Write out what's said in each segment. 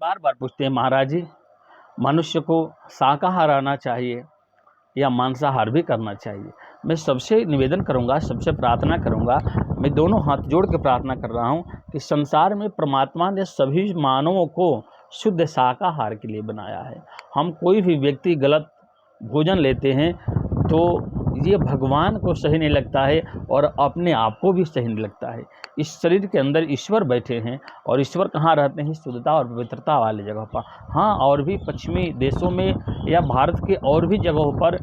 बार बार पूछते हैं महाराज जी, मनुष्य को शाकाहार रहना चाहिए या मांसाहार भी करना चाहिए। मैं सबसे निवेदन करूंगा, सबसे प्रार्थना करूंगा, मैं दोनों हाथ जोड़ के प्रार्थना कर रहा हूं कि संसार में परमात्मा ने सभी मानवों को शुद्ध शाकाहार के लिए बनाया है। हम कोई भी व्यक्ति गलत भोजन लेते हैं तो ये भगवान को सही नहीं लगता है और अपने आप को भी सही नहीं लगता है। इस शरीर के अंदर ईश्वर बैठे हैं और ईश्वर कहाँ रहते हैं? शुद्धता और पवित्रता वाली जगह पर। हाँ, और भी पश्चिमी देशों में या भारत के और भी जगहों पर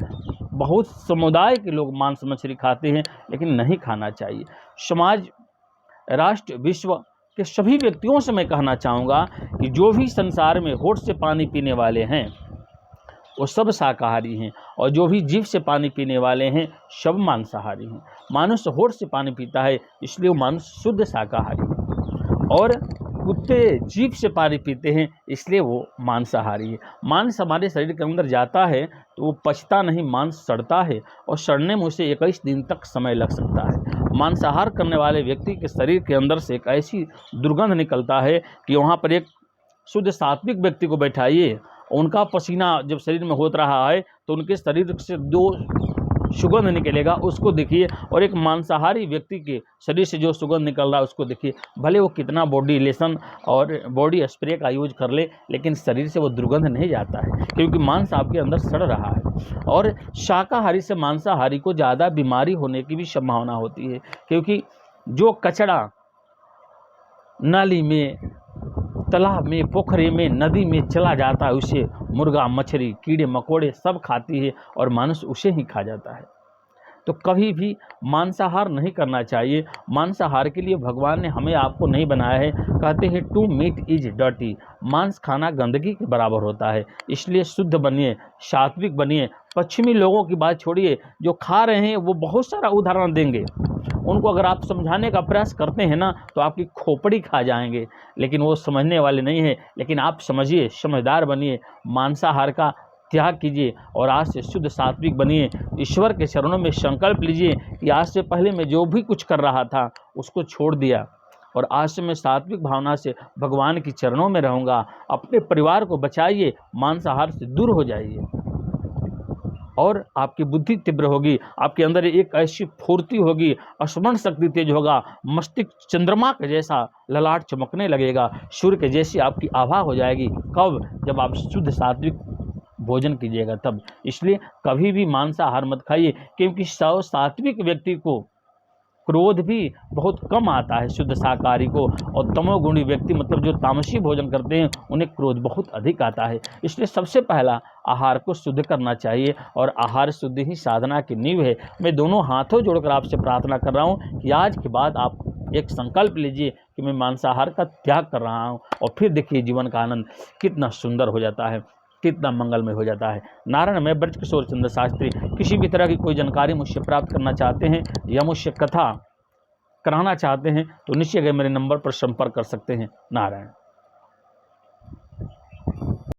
बहुत समुदाय के लोग मांस मछली खाते हैं, लेकिन नहीं खाना चाहिए। समाज, राष्ट्र, विश्व के सभी व्यक्तियों से मैं कहना चाहूँगा कि जो भी संसार में होठ से पानी पीने वाले हैं वो सब शाकाहारी हैं, और जो भी जीभ से पानी पीने वाले हैं सब मांसाहारी हैं। मानुष होठ से पानी पीता है इसलिए वो मानुष शुद्ध शाकाहारी है, और कुत्ते जीभ से पानी पीते हैं इसलिए वो मांसाहारी है। मांस हमारे शरीर के अंदर जाता है तो वो पचता नहीं, मांस सड़ता है और सड़ने में उसे 21 दिन तक समय लग सकता है। मांसाहार करने वाले व्यक्ति के शरीर के अंदर से एक ऐसी दुर्गंध निकलता है कि वहाँ पर एक शुद्ध सात्विक व्यक्ति को बैठाइए, उनका पसीना जब शरीर में होत रहा है तो उनके शरीर से दो सुगंध निकलेगा, उसको देखिए, और एक मांसाहारी व्यक्ति के शरीर से जो सुगंध निकल रहा है उसको देखिए। भले वो कितना बॉडी लेसन और बॉडी स्प्रे का यूज कर ले, लेकिन शरीर से वो दुर्गंध नहीं जाता है, क्योंकि मांस आपके अंदर सड़ रहा है। और शाकाहारी से मांसाहारी को ज़्यादा बीमारी होने की भी संभावना होती है, क्योंकि जो कचरा नाली में, तालाब में, पोखरे में, नदी में चला जाता है उसे मुर्गा, मछली, कीड़े मकोड़े सब खाती है और मानुष उसे ही खा जाता है। तो कभी भी मांसाहार नहीं करना चाहिए। मांसाहार के लिए भगवान ने हमें आपको नहीं बनाया है। कहते हैं टू मीट इज डर्टी, मांस खाना गंदगी के बराबर होता है। इसलिए शुद्ध बनिए, सात्विक बनिए। पश्चिमी लोगों की बात छोड़िए, जो खा रहे हैं वो बहुत सारा उदाहरण देंगे। उनको अगर आप समझाने का प्रयास करते हैं ना तो आपकी खोपड़ी खा जाएंगे, लेकिन वो समझने वाले नहीं है। लेकिन आप समझिए, समझदार बनिए, मांसाहार का त्याग कीजिए और आज से शुद्ध सात्विक बनिए। ईश्वर के चरणों में संकल्प लीजिए कि आज से पहले मैं जो भी कुछ कर रहा था उसको छोड़ दिया और आज से मैं सात्विक भावना से भगवान के चरणों में रहूँगा। अपने परिवार को बचाइए, मांसाहार से दूर हो जाइए और आपकी बुद्धि तीव्र होगी। आपके अंदर एक ऐसी फुर्ती होगी, स्मरण शक्ति तेज होगा, मस्तिष्क चंद्रमा के जैसा ललाट चमकने लगेगा, सूर्य के जैसी आपकी आभा हो जाएगी। कब? जब आप शुद्ध सात्विक भोजन कीजिएगा तब। इसलिए कभी भी मांसाहार मत खाइए, क्योंकि सात्विक व्यक्ति को क्रोध भी बहुत कम आता है शुद्ध शाकाहारी को, और तमोगुणी व्यक्ति मतलब जो तामसी भोजन करते हैं उन्हें क्रोध बहुत अधिक आता है। इसलिए सबसे पहला आहार को शुद्ध करना चाहिए और आहार शुद्ध ही साधना की नींव है। मैं दोनों हाथों जोड़कर आपसे प्रार्थना कर रहा हूँ कि आज के बाद आप एक संकल्प लीजिए कि मैं मांसाहार का त्याग कर रहा हूँ, और फिर देखिए जीवन का आनंद कितना सुंदर हो जाता है, कितना मंगलमय हो जाता है। नारायण, मैं ब्रजकिशोर चंद्र शास्त्री। किसी भी तरह की कोई जानकारी मुझसे प्राप्त करना चाहते हैं या मुझसे कथा कराना चाहते हैं तो नीचे गए मेरे नंबर पर संपर्क कर सकते हैं। नारायण।